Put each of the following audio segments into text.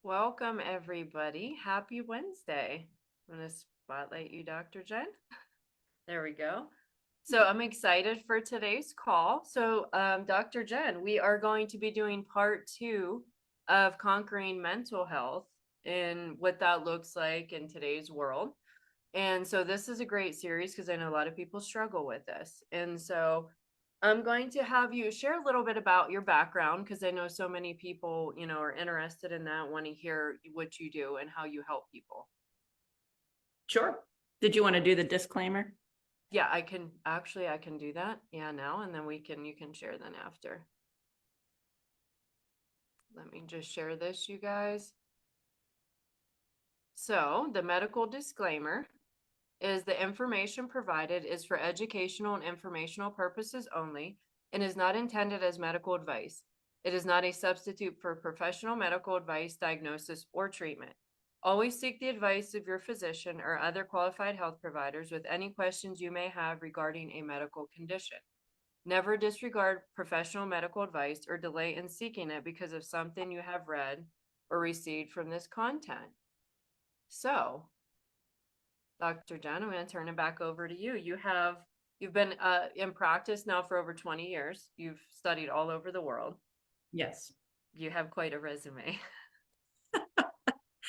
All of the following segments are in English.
Welcome, everybody. Happy Wednesday. I'm going to spotlight you, Dr. Jen. There we go. So I'm excited for today's call. So, Dr. Jen, we are going to be doing part 2 of conquering mental health and what that looks like in today's world. And so this is a great series because I know a lot of people struggle with this. And so I'm going to have you share a little bit about your background because I know so many people, are interested in that, want to hear what you do and how you help people. Sure. Did you want to do the disclaimer? Yeah, I can do that. Yeah, now, and then you can share then after. Let me just share this, you guys. So the medical disclaimer is the information provided is for educational and informational purposes only and is not intended as medical advice. It is not a substitute for professional medical advice, diagnosis, or treatment. Always seek the advice of your physician or other qualified health providers with any questions you may have regarding a medical condition. Never disregard professional medical advice or delay in seeking it because of something you have read or received from this content. So, Dr. Jen, I'm going to turn it back over to you. You've been in practice now for over 20 years. You've studied all over the world. Yes. You have quite a resume.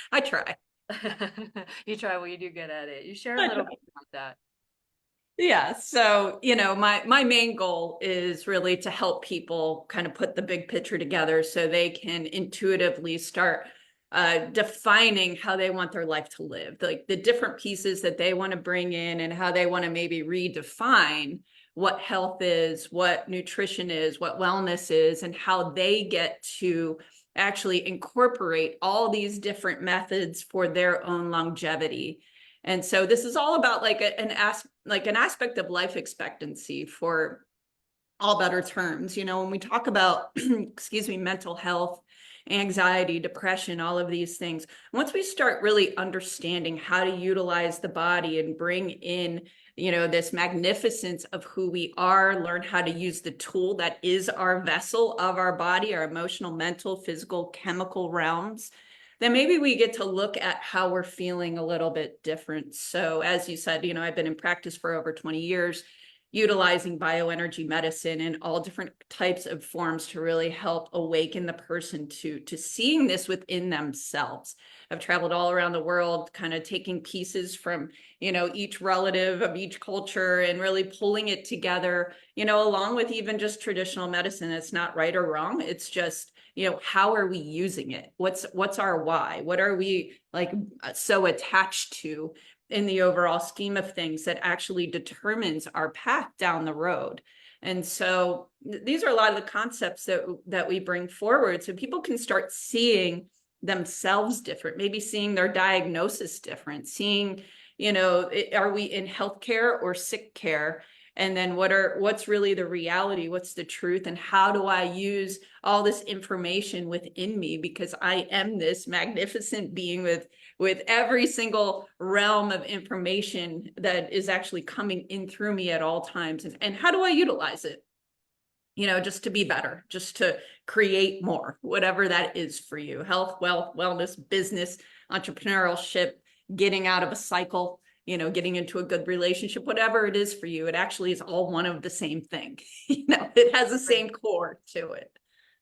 I try. You try, well, you do good at it. You share a little bit about that. Yeah. So, my main goal is really to help people kind of put the big picture together so they can intuitively start defining how they want their life to live, like the different pieces that they want to bring in and how they want to maybe redefine what health is, what nutrition is, what wellness is, and how they get to actually incorporate all these different methods for their own longevity. And so this is all about like an aspect of life expectancy for all better terms. When we talk about, mental health, anxiety, depression, all of these things, once we start really understanding how to utilize the body and bring in, this magnificence of who we are, learn how to use the tool that is our vessel of our body, our emotional, mental, physical, chemical realms, then maybe we get to look at how we're feeling a little bit different. So as you said, I've been in practice for over 20 years, utilizing bioenergy medicine in all different types of forms to really help awaken the person to seeing this within themselves. I've traveled all around the world, kind of taking pieces from, each relative of each culture and really pulling it together, along with even just traditional medicine. It's not right or wrong. It's just, how are we using it? What's our why? What are we like so attached to in the overall scheme of things that actually determines our path down the road? And so these are a lot of the concepts that we bring forward so people can start seeing themselves different, maybe seeing their diagnosis different, seeing, are we in healthcare or sick care? And then what's really the reality? What's the truth? And how do I use all this information within me? Because I am this magnificent being with every single realm of information that is actually coming in through me at all times. And how do I utilize it? Just to be better, just to create more, whatever that is for you: health, wealth, wellness, business, entrepreneurship, getting out of a cycle, getting into a good relationship, whatever it is for you. It actually is all one of the same thing. It has the same core to it.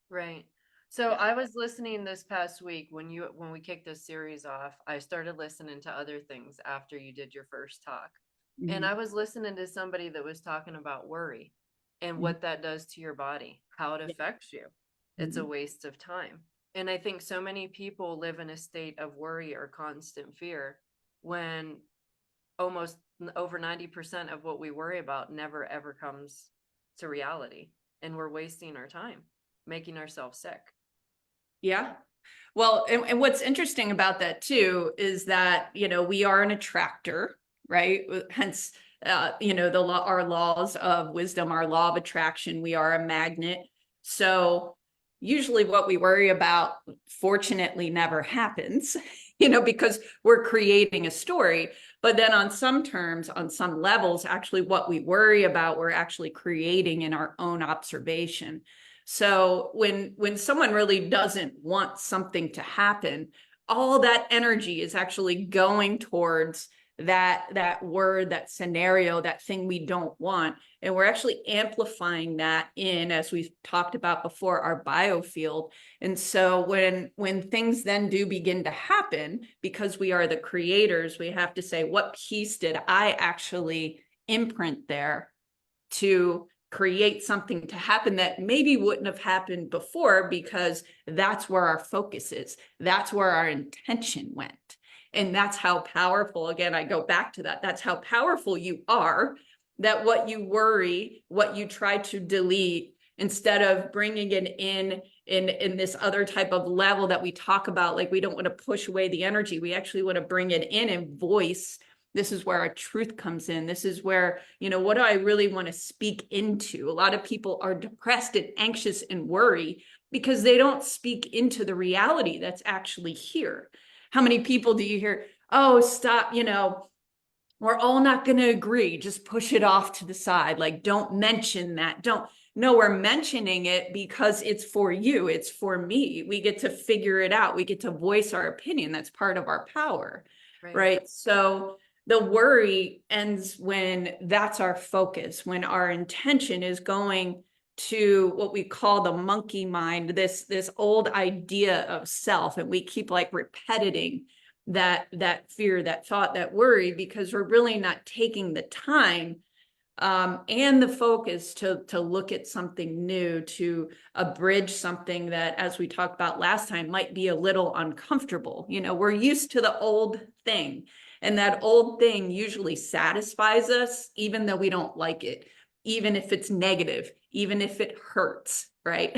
Right. So I was listening this past week when we kicked this series off. I started listening to other things after you did your first talk. And I was listening to somebody that was talking about worry and what that does to your body, how it affects you. It's a waste of time. And I think so many people live in a state of worry or constant fear when almost over 90% of what we worry about never ever comes to reality. And we're wasting our time making ourselves sick. Yeah. Well, and what's interesting about that too is that, we are an attractor, right? Hence, our laws of wisdom, our law of attraction, we are a magnet. So usually what we worry about, fortunately, never happens, because we're creating a story. But then on some terms, on some levels, actually what we worry about, we're actually creating in our own observation. So when someone really doesn't want something to happen, all that energy is actually going towards that word, that scenario, that thing we don't want. And we're actually amplifying that in, as we've talked about before, our biofield. And so when things then do begin to happen, because we are the creators, we have to say, what piece did I actually imprint there to create something to happen that maybe wouldn't have happened before, because that's where our focus is. That's where our intention went. And that's how powerful, again, I go back to that. That's how powerful you are, that what you worry, what you try to delete, instead of bringing it in this other type of level that we talk about, like we don't want to push away the energy. We actually want to bring it in and voice. This is where our truth comes in. This is where, what do I really want to speak into? A lot of people are depressed and anxious and worry because they don't speak into the reality that's actually here. How many people do you hear, oh, stop, we're all not going to agree. Just push it off to the side. Like, don't mention that. No, we're mentioning it because it's for you. It's for me. We get to figure it out. We get to voice our opinion. That's part of our power, right? So the worry ends when that's our focus, when our intention is going to what we call the monkey mind, this old idea of self, and we keep like repeating that fear, that thought, that worry, because we're really not taking the time and the focus to look at something new, to abridge something that, as we talked about last time, might be a little uncomfortable. We're used to the old thing, and that old thing usually satisfies us, even though we don't like it, even if it's negative, even if it hurts, right?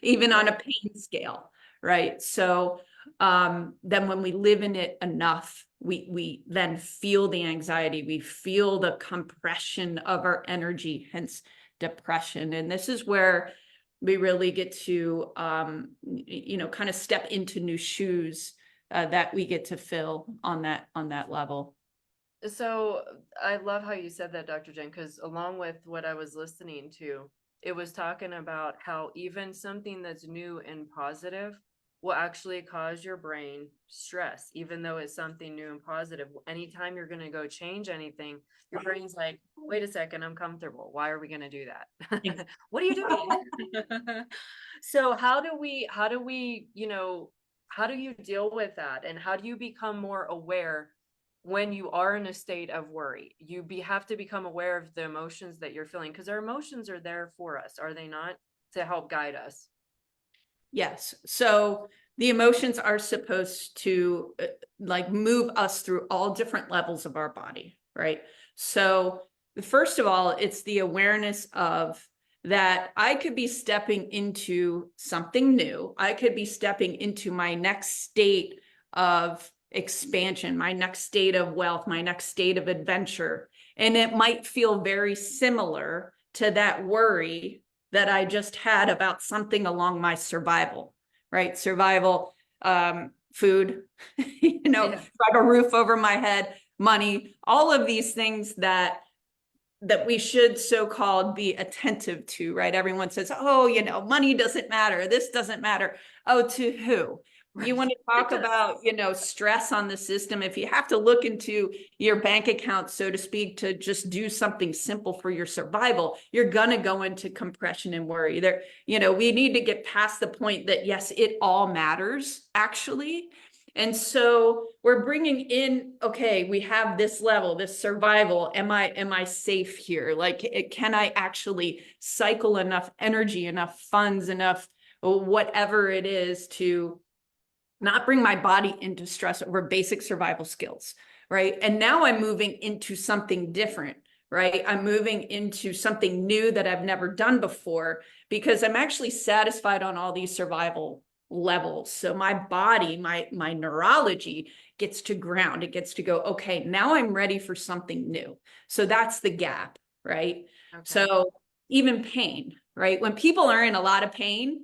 Even on a pain scale, right? So then when we live in it enough, we then feel the anxiety, we feel the compression of our energy, hence depression. And this is where we really get to, kind of step into new shoes that we get to fill on that level. So I love how you said that, Dr. Jen, because along with what I was listening to, it was talking about how even something that's new and positive will actually cause your brain stress, even though it's something new and positive. Anytime you're going to go change anything, your brain's like, wait a second, I'm comfortable. Why are we going to do that? What are you doing? So how do you deal with that? And how do you become more aware when you are in a state of worry? Have to become aware of the emotions that you're feeling, because our emotions are there for us, are they not? To help guide us. Yes. So the emotions are supposed to move us through all different levels of our body, right? So first of all, it's the awareness of that I could be stepping into something new. I could be stepping into my next state of expansion, my next state of wealth, my next state of adventure. And it might feel very similar to that worry that I just had about something along my survival, right? Survival, food, Yeah. a roof over my head, money, all of these things that we should so-called be attentive to, right? Everyone says, oh, money doesn't matter. This doesn't matter. Oh, to who? Right. You want to talk about, stress on the system. If you have to look into your bank account, so to speak, to just do something simple for your survival, you're going to go into compression and worry. We need to get past the point that, yes, it all matters, actually. And so we're bringing in, okay, we have this level, this survival. Am I safe here? Like, can I actually cycle enough energy, enough funds, enough whatever it is to not bring my body into stress over basic survival skills, right? And now I'm moving into something different, right? I'm moving into something new that I've never done before, because I'm actually satisfied on all these survival levels. So my body, my neurology gets to ground. It gets to go, okay, now I'm ready for something new. So that's the gap, right? Okay. So even pain, right? When people are in a lot of pain,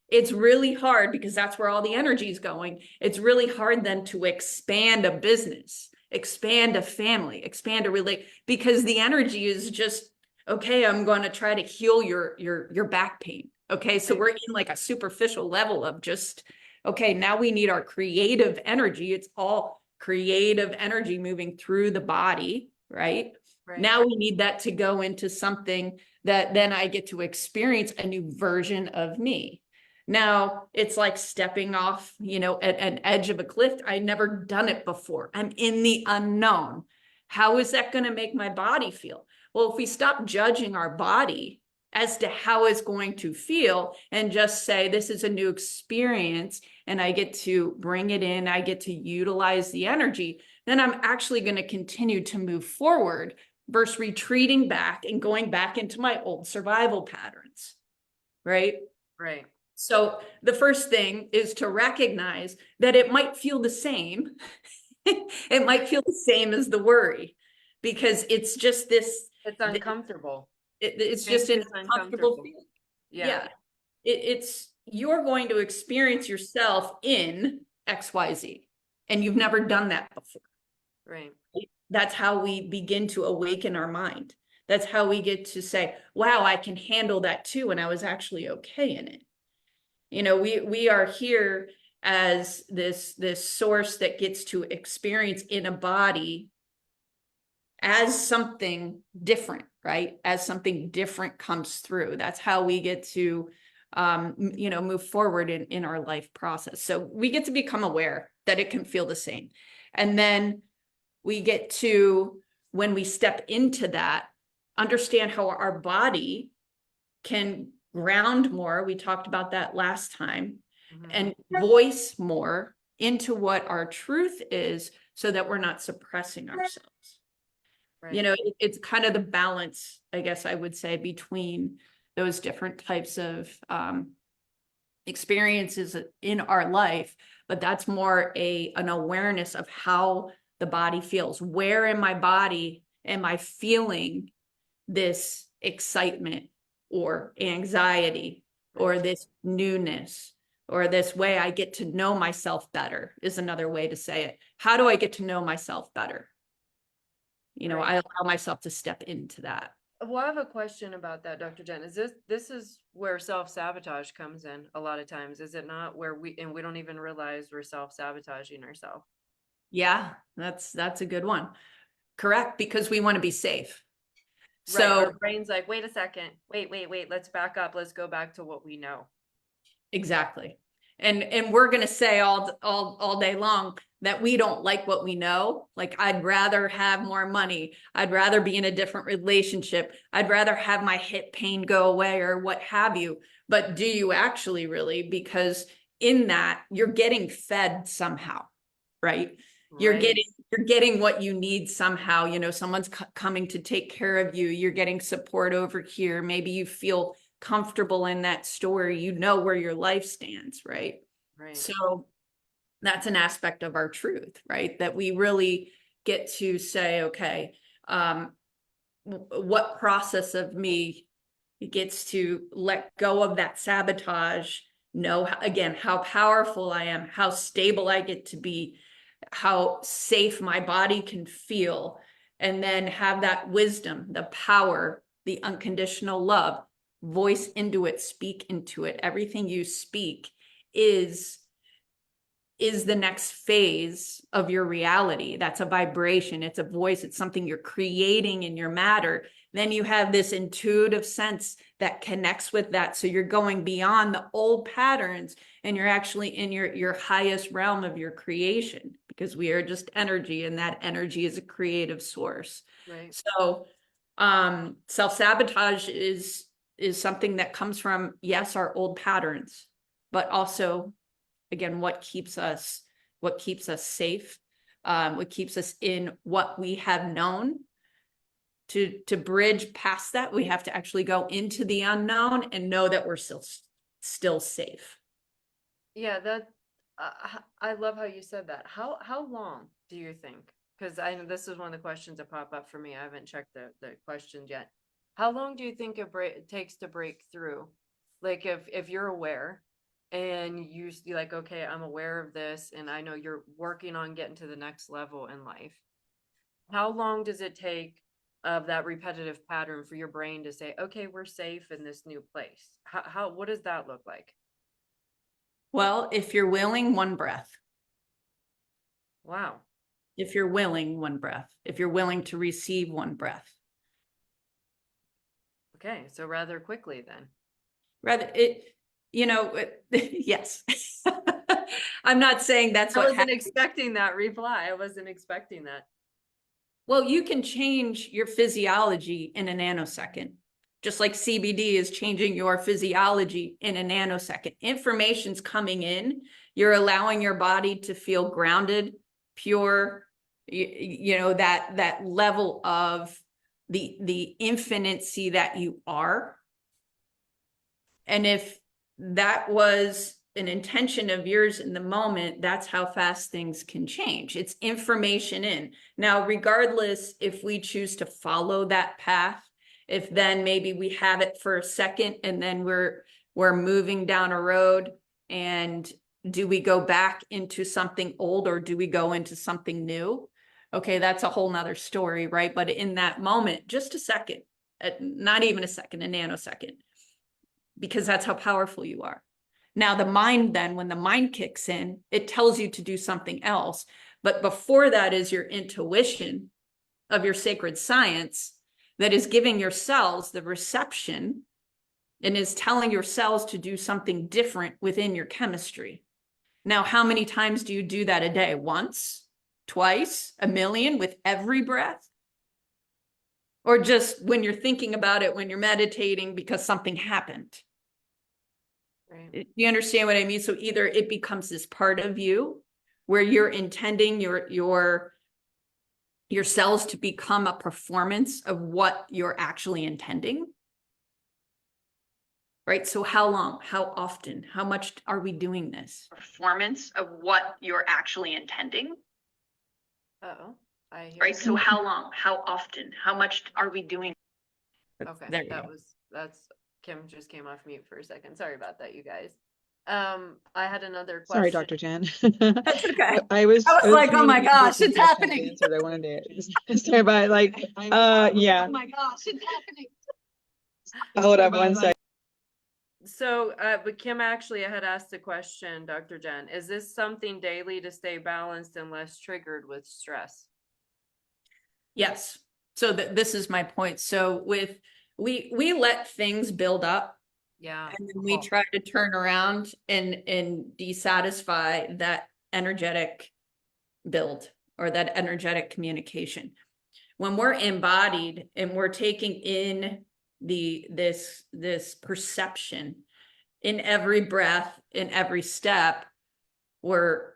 it's really hard, because that's where all the energy is going. It's really hard then to expand a business, expand a family, expand a relate, because the energy is just, okay, I'm going to try to heal your back pain. Okay, so we're in like a superficial level of just, okay, now we need our creative energy. It's all creative energy moving through the body, right? Right. Now we need that to go into something that then I get to experience a new version of me. Now it's like stepping off, at an edge of a cliff. I never done it before. I'm in the unknown. How is that going to make my body feel? Well, if we stop judging our body as to how it's going to feel and just say, this is a new experience and I get to bring it in, I get to utilize the energy, then I'm actually going to continue to move forward versus retreating back and going back into my old survival patterns, right? Right. So the first thing is to recognize that it might feel the same. It might feel the same as the worry because it's just this. It's uncomfortable. It's Change just an is uncomfortable uncomfortable. feeling. Yeah. Yeah. It's you're going to experience yourself in XYZ, and you've never done that before. Right. That's how we begin to awaken our mind. That's how we get to say, wow, I can handle that too. And I was actually okay in it. We are here as this source that gets to experience in a body as something different, right? As something different comes through. That's how we get to move forward in our life process. So we get to become aware that it can feel the same. And then we get to, when we step into that, understand how our body can ground more. We talked about that last time, and voice more into what our truth is so that we're not suppressing ourselves. Right. It's kind of the balance, I guess I would say, between those different types of experiences in our life, but that's more an awareness of how the body feels. Where in my body am I feeling this excitement or anxiety or this newness or this way I get to know myself better is another way to say it. How do I get to know myself better? I allow myself to step into that. Well, I have a question about that, Dr. Jen. This is where self-sabotage comes in a lot of times, is it not? Where we don't even realize we're self-sabotaging ourselves. Yeah, that's a good one. Correct, because we want to be safe. Right. So Our brain's like, wait a second. Wait. Let's back up. Let's go back to what we know. exactly. And we're going to say all day long that we don't like what we know. Like, I'd rather have more money. I'd rather be in a different relationship. I'd rather have my hip pain go away or what have you. But do you actually really? Because in that, you're getting fed somehow, right? You're getting what you need somehow. Someone's coming to take care of you. You're getting support over here. Maybe you feel comfortable in that story. Where your life stands, right? So that's an aspect of our truth, right? That we really get to say, okay, what process of me gets to let go of that sabotage, know again how powerful I am, how stable I get to be, how safe my body can feel, and then have that wisdom, the power, the unconditional love, voice into it, speak into it. Everything you speak is the next phase of your reality. That's a vibration, it's a voice, it's something you're creating in your matter. Then you have this intuitive sense that connects with that. So you're going beyond the old patterns and you're actually in your highest realm of your creation, because we are just energy, and that energy is a creative source. Right. So self-sabotage is something that comes from, yes, our old patterns, but also, again, what keeps us safe, what keeps us in what we have known. To bridge past that, we have to actually go into the unknown and know that we're still safe. Yeah, I love how you said that. How long do you think? Because I know this is one of the questions that pop up for me. I haven't checked the questions yet. How long do you think it takes to break through? Like, if you're aware and you're like, okay, I'm aware of this, and I know you're working on getting to the next level in life. How long does it take of that repetitive pattern for your brain to say, okay, we're safe in this new place? What does that look like? Well, if you're willing, one breath. Wow. If you're willing, one breath. If you're willing to receive, one breath. Okay, so rather quickly then. Rather, yes. I'm not saying that's I what wasn't happens. expecting that reply. I wasn't expecting that. Well, you can change your physiology in a nanosecond, just like CBD is changing your physiology in a nanosecond. Information's coming in. You're allowing your body to feel grounded, pure, that level of the infinity that you are. And if that was an intention of yours in the moment, that's how fast things can change. It's information in. Now, regardless if we choose to follow that path, if then maybe we have it for a second and then we're moving down a road, and do we go back into something old or do we go into something new? Okay, that's a whole nother story, right? But in that moment, just a second, not even a second, a nanosecond, because that's how powerful you are. Now, the mind, then, when the mind kicks in, it tells you to do something else. But before that is your intuition of your sacred science that is giving your cells the reception and is telling your cells to do something different within your chemistry. Now, how many times do you do that a day? Once, twice, a million with every breath? Or just when you're thinking about it, when you're meditating because something happened? Right. You understand what I mean? So either it becomes this part of you where you're intending your cells to become a performance of what you're actually intending. Right? So how long? How often? How much are we doing this? Performance of what you're actually intending. Uh-oh. I hear Right? that. So how long? How often? How much are we doing? Okay, There you go. that's Kim just came off mute for a second. Sorry about that, you guys. I had another Sorry, question. Dr. Jen. That's okay. I was I was like, oh trying to my get gosh, some it's questions happening. answered. I wanted to sorry about it. Like, yeah. Oh my gosh, it's happening. Hold up one second. So, but Kim actually had asked a question, Dr. Jen. Is this something daily to stay balanced and less triggered with stress? Yes. So this is my point. So we let things build up, Yeah. and then we try to turn around and desatisfy that energetic build or that energetic communication. When we're embodied and we're taking in this perception in every breath, in every step, we're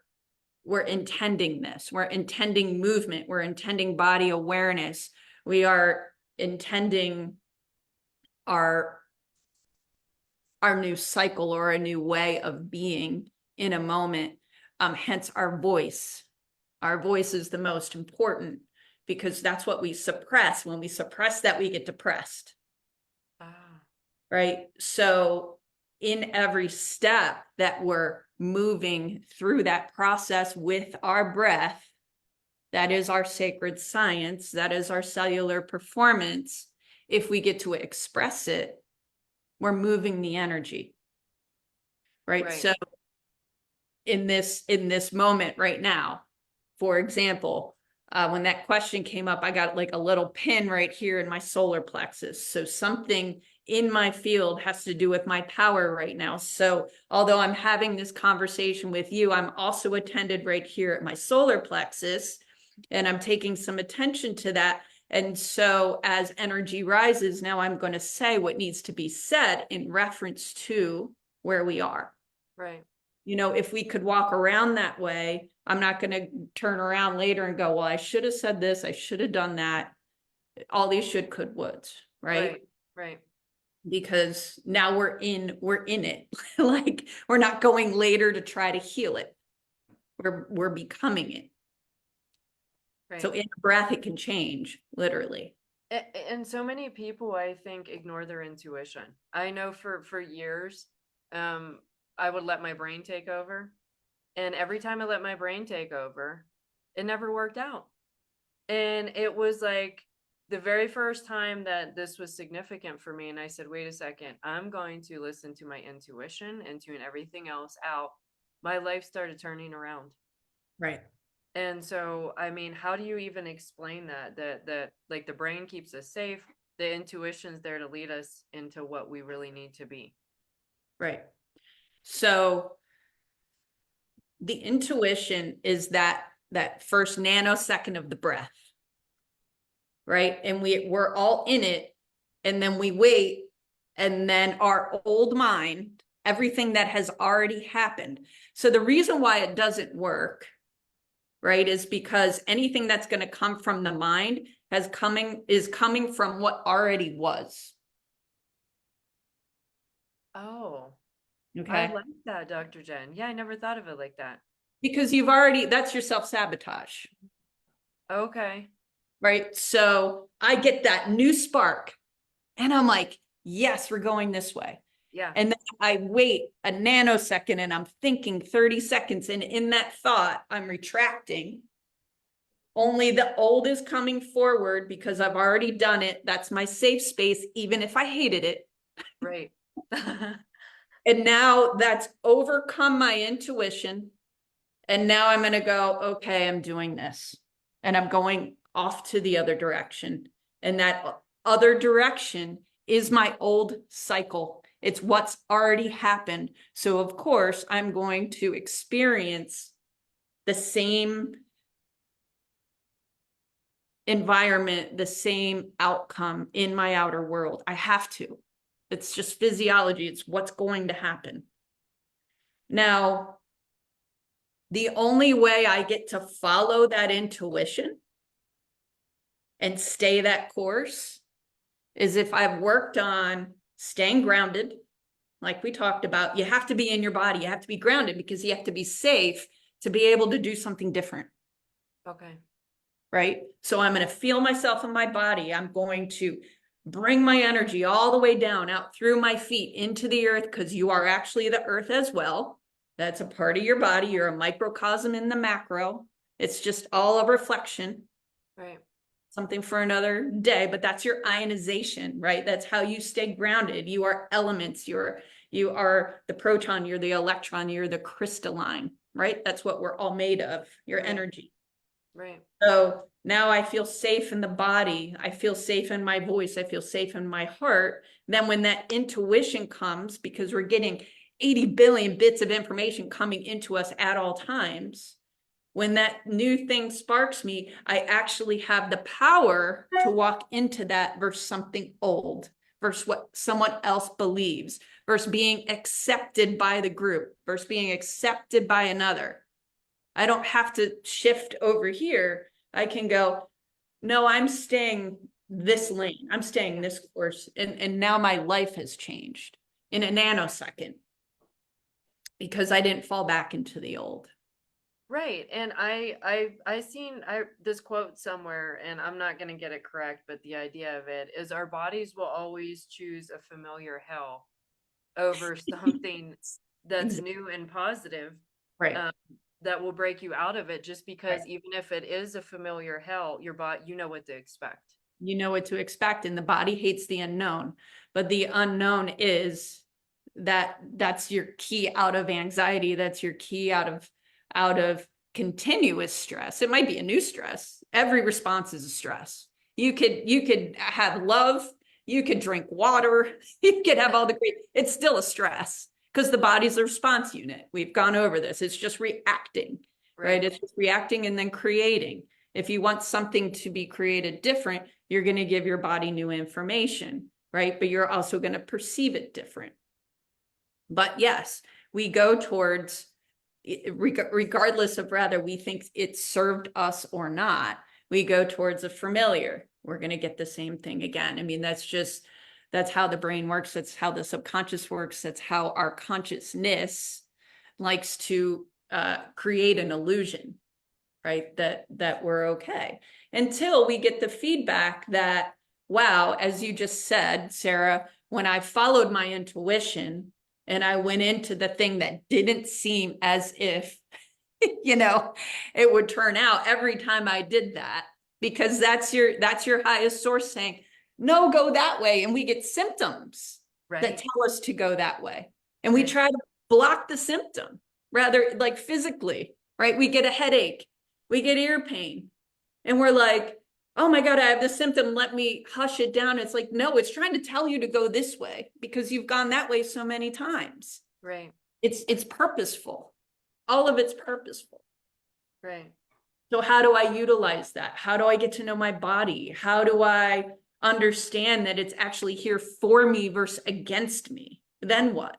intending this. We're intending movement. We're intending body awareness. We are intending our new cycle or a new way of being in a moment. Hence our voice. Our voice is the most important because that's what we suppress. When we suppress that, we get depressed. Ah. Right? So in every step that we're moving through that process with our breath, that is our sacred science, that is our cellular performance. If we get to express it, we're moving the energy. Right? So in this moment right now, for example, when that question came up, I got like a little pin right here in my solar plexus. So something in my field has to do with my power right now. So although I'm having this conversation with you, I'm also attended right here at my solar plexus, and I'm taking some attention to that. And so as energy rises, now I'm going to say what needs to be said in reference to where we are. Right. If we could walk around that way, I'm not going to turn around later and go, well, I should have said this, I should have done that. All these should, could, woulds, right? Right. Because now we're in it. Like we're not going later to try to heal it. We're becoming it. Right. So in a breath, it can change, literally. And so many people, I think, ignore their intuition. I know for years, I would let my brain take over. And every time I let my brain take over, it never worked out. And it was like, the very first time that this was significant for me, and I said, wait a second, I'm going to listen to my intuition and tune everything else out, my life started turning around. Right. And so, I mean, how do you even explain that? That like the brain keeps us safe, the intuition's there to lead us into what we really need to be. Right. So the intuition is that first nanosecond of the breath, right? And we're all in it, and then we wait, and then our old mind, everything that has already happened. So the reason why it doesn't work, right, is because anything that's going to come from the mind is coming from what already was. Oh, I Okay. like that, Dr. Jen. Yeah, I never thought of it like that. Because that's your self-sabotage. Okay. Right. So I get that new spark and I'm like, yes, we're going this way. Yeah. And then I wait a nanosecond and I'm thinking 30 seconds. And in that thought, I'm retracting. Only the old is coming forward because I've already done it. That's my safe space, even if I hated it. Right. And now that's overcome my intuition. And now I'm going to go, okay, I'm doing this. And I'm going off to the other direction. And that other direction is my old cycle. It's what's already happened. So, of course, I'm going to experience the same environment, the same outcome in my outer world. I have to. It's just physiology. It's what's going to happen. Now, the only way I get to follow that intuition and stay that course is if I've worked on staying grounded, like we talked about. You have to be in your body. You have to be grounded because you have to be safe to be able to do something different. Okay. Right? So I'm going to feel myself in my body. I'm going to bring my energy all the way down, out through my feet into the earth, because you are actually the earth as well. That's a part of your body. You're a microcosm in the macro. It's just all a reflection. Right. Something for another day, but that's your ionization, right? That's how you stay grounded. You are elements. You are the proton, you're the electron, you're the crystalline, right? That's what we're all made of, your Right. energy. Right. So now I feel safe in the body. I feel safe in my voice. I feel safe in my heart. Then when that intuition comes, because we're getting 80 billion bits of information coming into us at all times, when that new thing sparks me, I actually have the power to walk into that versus something old, versus what someone else believes, versus being accepted by the group, versus being accepted by another. I don't have to shift over here. I can go, no, I'm staying this lane. I'm staying this course. And now my life has changed in a nanosecond because I didn't fall back into the old. Right. And I seen this quote somewhere, and I'm not going to get it correct, but the idea of it is our bodies will always choose a familiar hell over something that's new and positive. Right. That will break you out of it, just because Right. even if it is a familiar hell, your body, you know what to expect. You know what to expect, and the body hates the unknown, but the unknown is that's your key out of anxiety. That's your key out of continuous stress. It might be a new stress. Every response is a stress. You could have love, you could drink water, you could have all the great, it's still a stress because the body's a response unit. We've gone over this. It's just reacting, right? It's just reacting and then creating. If you want something to be created different, you're going to give your body new information, right? But you're also going to perceive it different. But yes, we go towards, regardless of whether we think it served us or not, we go towards a familiar. We're going to get the same thing again. I mean, that's how the brain works. That's how the subconscious works. That's how our consciousness likes to create an illusion, right? That we're okay, until we get the feedback that, wow, as you just said, Sarah, when I followed my intuition and I went into the thing that didn't seem as if, it would turn out every time I did that, because that's your highest source saying, no, go that way. And we get symptoms that Right. tell us to go that way. And we Right. try to block the symptom, rather like physically, right? We get a headache, we get ear pain, and we're like, oh my God, I have this symptom. Let me hush it down. It's like, no, it's trying to tell you to go this way because you've gone that way so many times. Right. It's purposeful. All of it's purposeful. Right. So how do I utilize that? How do I get to know my body? How do I understand that it's actually here for me versus against me? Then what?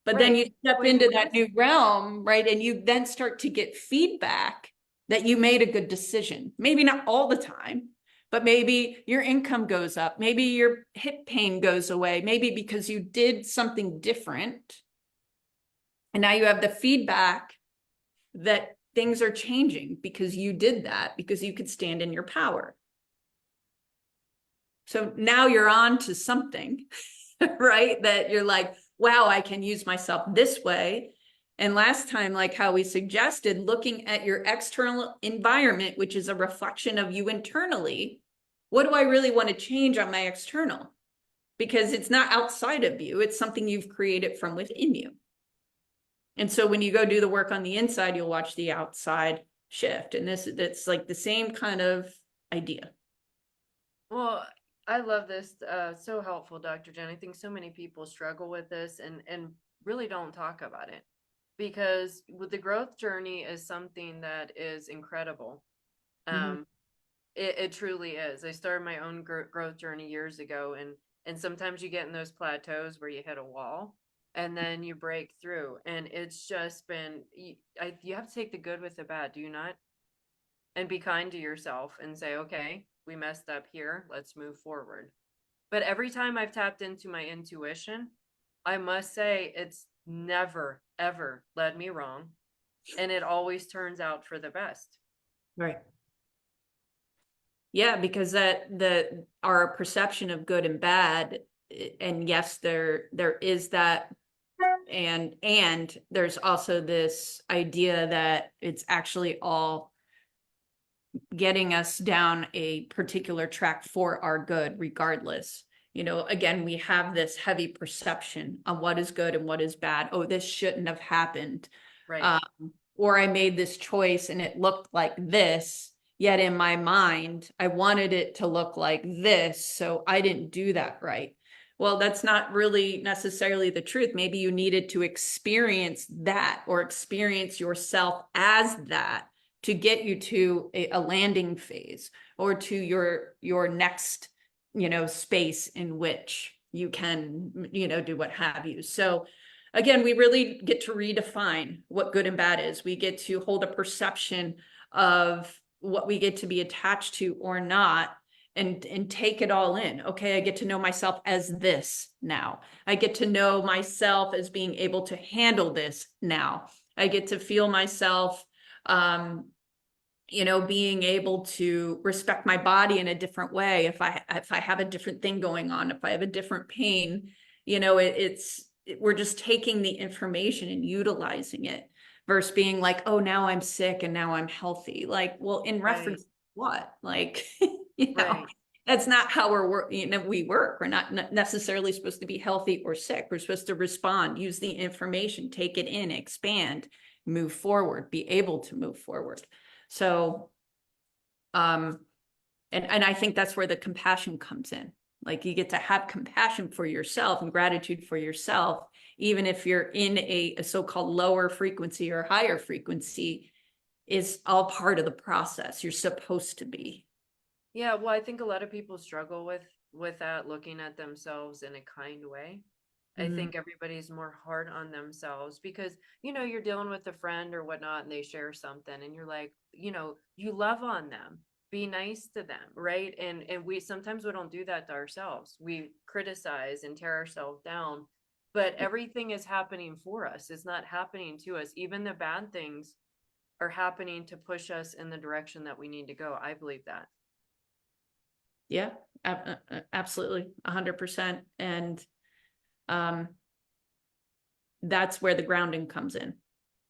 But then you step into that new realm, right? And you then start to get feedback that you made a good decision. Maybe not all the time, but maybe your income goes up. Maybe your hip pain goes away. Maybe because you did something different. And now you have the feedback that things are changing because you did that, because you could stand in your power. So now you're on to something, right? That you're like, wow, I can use myself this way. And last time, like how we suggested, looking at your external environment, which is a reflection of you internally, what do I really want to change on my external? Because it's not outside of you, it's something you've created from within you. And so when you go do the work on the inside, you'll watch the outside shift. And that's like the same kind of idea. Well, I love this. So helpful, Dr. Jen. I think so many people struggle with this and really don't talk about it, because with the growth journey is something that is incredible. It truly is. I started my own growth journey years ago, and sometimes you get in those plateaus where you hit a wall and then you break through, and it's just been you have to take the good with the bad, do you not? And be kind to yourself and say, okay, we messed up here, let's move forward. But every time I've tapped into my intuition, I must say it's never ever led me wrong, and it always turns out for the best. Right. Yeah, because our perception of good and bad, and yes, there is that, and there's also this idea that it's actually all getting us down a particular track for our good, regardless. You know, again, we have this heavy perception on what is good and what is bad. Oh, this shouldn't have happened. Right. Or I made this choice and it looked like this, yet in my mind, I wanted it to look like this, so I didn't do that right. Well, that's not really necessarily the truth. Maybe you needed to experience that or experience yourself as that to get you to a landing phase or to your next, space in which you can, do what have you. So again, we really get to redefine what good and bad is. We get to hold a perception of what we get to be attached to or not, and take it all in. Okay, I get to know myself as this now. I get to know myself as being able to handle this now. I get to feel myself being able to respect my body in a different way. If I have a different thing going on, if I have a different pain, we're just taking the information and utilizing it versus being like, oh, now I'm sick and now I'm healthy. Like, well, in reference to what? Like, that's not how we work. We're not necessarily supposed to be healthy or sick. We're supposed to respond, use the information, take it in, expand, move forward, be able to move forward. So, and I think that's where the compassion comes in. Like, you get to have compassion for yourself and gratitude for yourself, even if you're in a so-called lower frequency or higher frequency, is all part of the process. You're supposed to be. Yeah, well, I think a lot of people struggle with that, looking at themselves in a kind way. I think everybody's more hard on themselves because, you're dealing with a friend or whatnot and they share something and you're like, you love on them, be nice to them, right? And we sometimes we don't do that to ourselves. We criticize and tear ourselves down, but everything is happening for us. It's not happening to us. Even the bad things are happening to push us in the direction that we need to go. I believe that. Yeah, absolutely. 100%. And that's where the grounding comes in,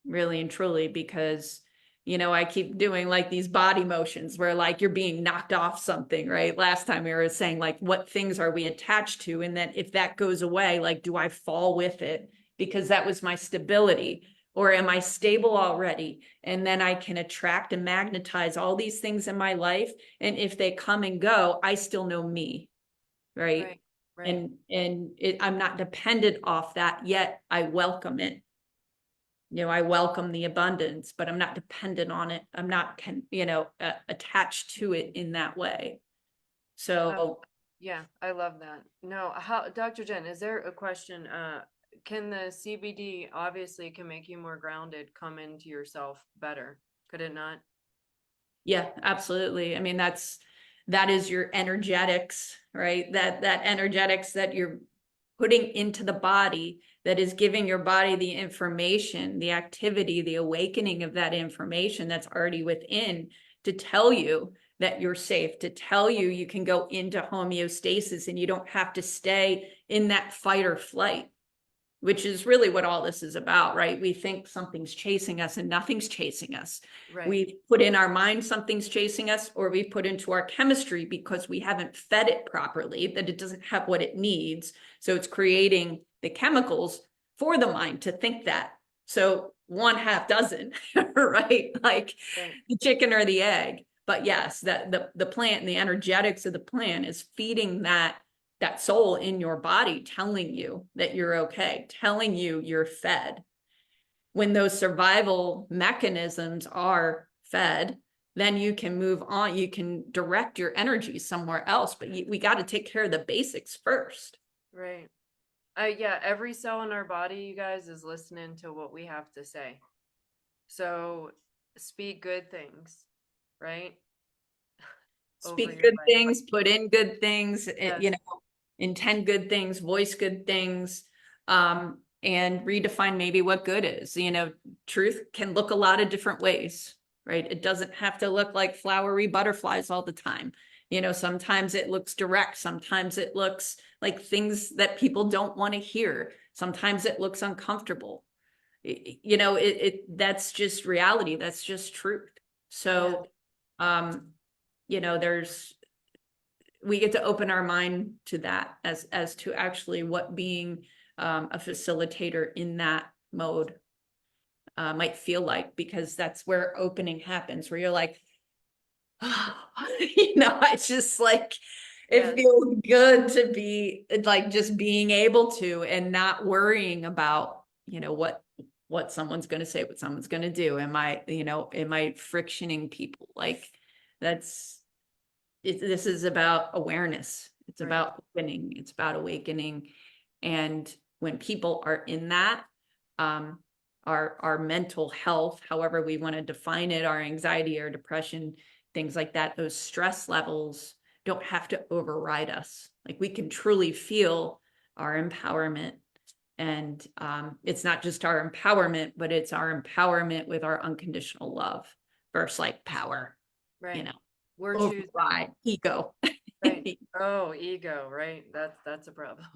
really and truly, because I keep doing like these body motions where like you're being knocked off something, right? Last time we were saying like, what things are we attached to? And then if that goes away, like, do I fall with it? Because that was my stability. Or am I stable already? And then I can attract and magnetize all these things in my life. And if they come and go, I still know me, right? Right. And I'm not dependent off that, yet I welcome it. I welcome the abundance, but I'm not dependent on it. I'm not, attached to it in that way. So Yeah, I love that. No, Dr. Jen, is there a question? Can the CBD obviously can make you more grounded, come into yourself better? Could it not? yeah, absolutely. I mean, that is your energetics, right? That energetics that you're putting into the body, that is giving your body the information, the activity, the awakening of that information that's already within, to tell you that you're safe, to tell you you can go into homeostasis and you don't have to stay in that fight or flight, which is really what all this is about, right? We think something's chasing us and nothing's chasing us. Right. We put in our mind something's chasing us, or we put into our chemistry because we haven't fed it properly, that it doesn't have what it needs. So it's creating the chemicals for the mind to think that. So one half dozen, right? Like Right. the chicken or the egg. But yes, that the plant and the energetics of the plant is feeding that soul in your body, telling you that you're okay, telling you you're fed. When those survival mechanisms are fed, then you can move on. You can direct your energy somewhere else, but we got to take care of the basics first. Right. Yeah, every cell in our body, you guys, is listening to what we have to say. So speak good things, right? Over Speak your good life. things, put in good things, Yes. intend good things, voice good things, and redefine maybe what good is. Truth can look a lot of different ways, right? It doesn't have to look like flowery butterflies all the time. Sometimes it looks direct. Sometimes it looks like things that people don't want to hear. Sometimes it looks uncomfortable. That's just reality. That's just truth. So, we get to open our mind to that as to actually what being a facilitator in that mode might feel like, because that's where opening happens, where you're like, it's just like, it Yes. feels good to be like just being able to, and not worrying about, what someone's going to say, what someone's going to do. Am I frictioning people? Like this is about awareness. It's Right. about opening. It's about awakening. And when people are in that, our mental health, however we want to define it, our anxiety or depression, things like that, those stress levels don't have to override us. Like we can truly feel our empowerment. And it's not just our empowerment, but it's our empowerment with our unconditional love versus like power, Right. We're override choosing. ego. Right. Oh, ego, right? That's a problem.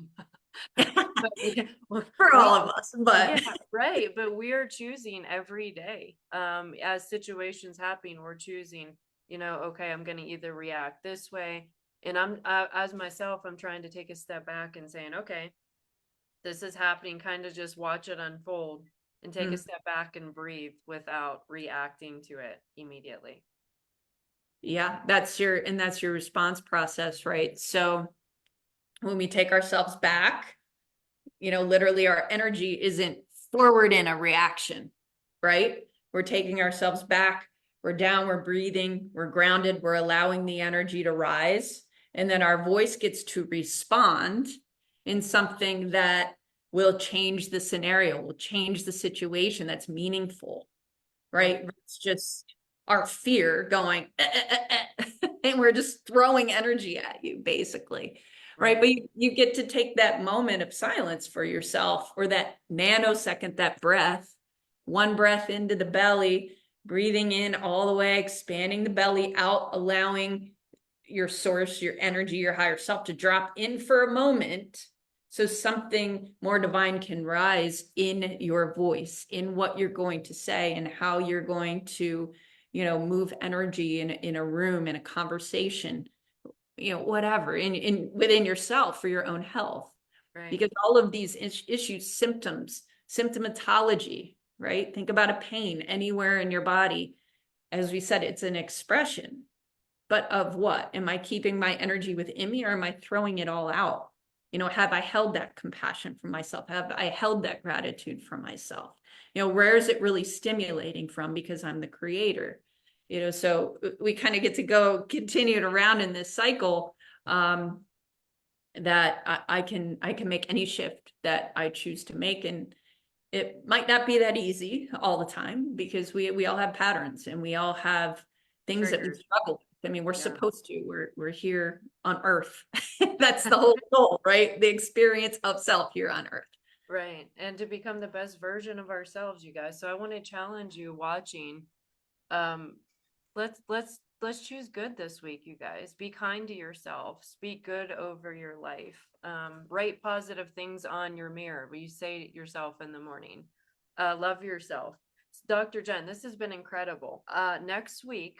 But yeah, For all of us, but yeah, right. But we are choosing every day. As situations happen, we're choosing, okay, I'm going to either react this way. And as myself, I'm trying to take a step back and saying, okay, this is happening, kind of just watch it unfold and take a step back and breathe without reacting to it immediately. yeah, that's your response process, right? So when we take ourselves back, literally our energy isn't forward in a reaction, right? We're taking ourselves back, we're down, we're breathing, we're grounded, we're allowing the energy to rise. And then our voice gets to respond in something that will change the scenario, will change the situation, that's meaningful, right? It's just our fear going, and we're just throwing energy at you, basically. Right. But you get to take that moment of silence for yourself, or that nanosecond, that breath, one breath into the belly, breathing in all the way, expanding the belly out, allowing your source, your energy, your higher self to drop in for a moment so something more divine can rise in your voice, in what you're going to say and how you're going to, move energy in a room, in a conversation, whatever, in within yourself for your own health. Right. Because all of these issues, symptoms, symptomatology, right? Think about a pain anywhere in your body. As we said, it's an expression, but of what? Am I keeping my energy within me, or am I throwing it all out? Have I held that compassion for myself? Have I held that gratitude for myself? Where is it really stimulating from? Because I'm the creator. So we kind of get to go continue it around in this cycle, that I can make any shift that I choose to make. And it might not be that easy all the time, because we all have patterns and we all have things that we Triggers. struggle with. I mean, we're Yeah. supposed to, we're here on earth. That's the whole goal, right? The experience of self here on earth. Right. And to become the best version of ourselves, you guys. So I want to challenge you watching. Let's choose good this week, you guys. Be kind to yourself. Speak good over your life. Write positive things on your mirror when you say to yourself in the morning. Love yourself. Dr. Jen, this has been incredible. Next week,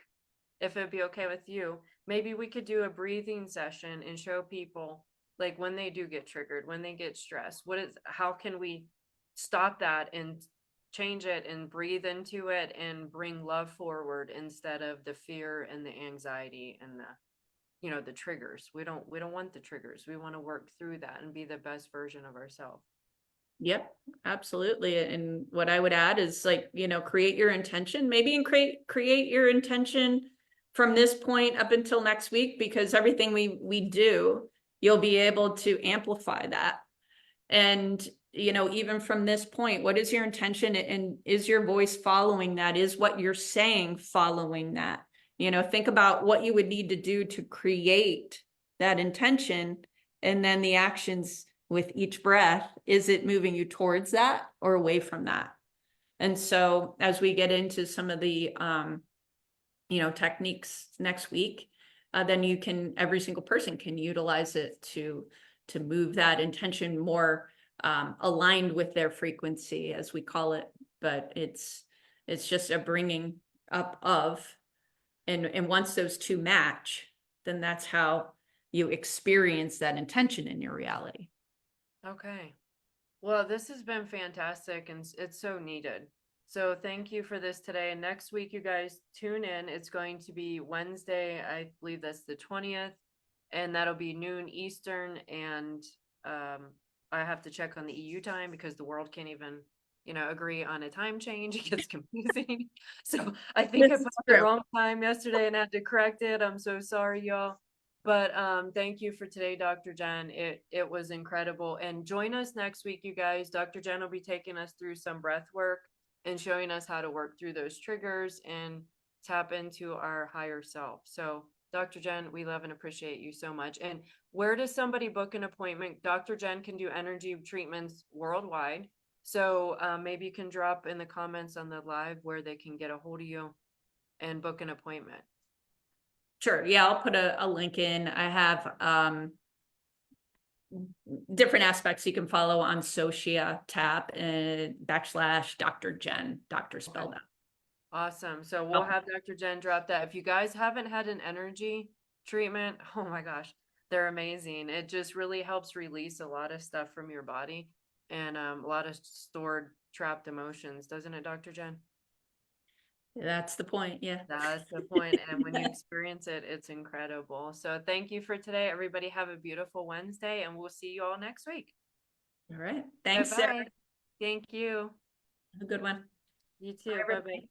if it'd be okay with you, maybe we could do a breathing session and show people, like, when they do get triggered, when they get stressed, how can we stop that and change it and breathe into it and bring love forward instead of the fear and the anxiety and the triggers. We don't want the triggers. We want to work through that and be the best version of ourselves. Yep, absolutely. And what I would add is, like, create your intention, maybe, and create your intention from this point up until next week, because everything we do, you'll be able to amplify that. And, even from this point, what is your intention, and is your voice following that? Is what you're saying following that? Think about what you would need to do to create that intention, and then the actions with each breath. Is it moving you towards that or away from that? And so as we get into some of the, techniques next week, then every single person can utilize it to move that intention more aligned with their frequency, as we call it. But it's just a bringing up of, and once those two match, then that's how you experience that intention in your reality. Okay. Well, this has been fantastic and it's so needed. So thank you for this today. And next week, you guys tune in. It's going to be Wednesday. I believe that's the 20th. And that'll be noon Eastern. And I have to check on the EU time because the world can't even, agree on a time change. It gets confusing. So I think I put the wrong time yesterday and had to correct it. I'm so sorry, y'all. But thank you for today, Dr. Jen. It was incredible. And join us next week, you guys. Dr. Jen will be taking us through some breath work and showing us how to work through those triggers and tap into our higher self. So, Dr. Jen, we love and appreciate you so much. And where does somebody book an appointment? Dr. Jen can do energy treatments worldwide. So maybe you can drop in the comments on the live where they can get a hold of you and book an appointment. Sure. Yeah, I'll put a link in. I have different aspects you can follow on Socia Tap and / Dr. Jen, Dr. spelled out. Awesome. So we'll have Dr. Jen drop that. If you guys haven't had an energy treatment, oh my gosh, they're amazing. It just really helps release a lot of stuff from your body and a lot of stored trapped emotions, doesn't it, Dr. Jen? That's the point. Yeah. That's the point. And when you experience it, it's incredible. So thank you for today. Everybody have a beautiful Wednesday and we'll see you all next week. All right. Thanks, Bye-bye. Sarah. Thank you. Have a good one. You too. Bye-bye.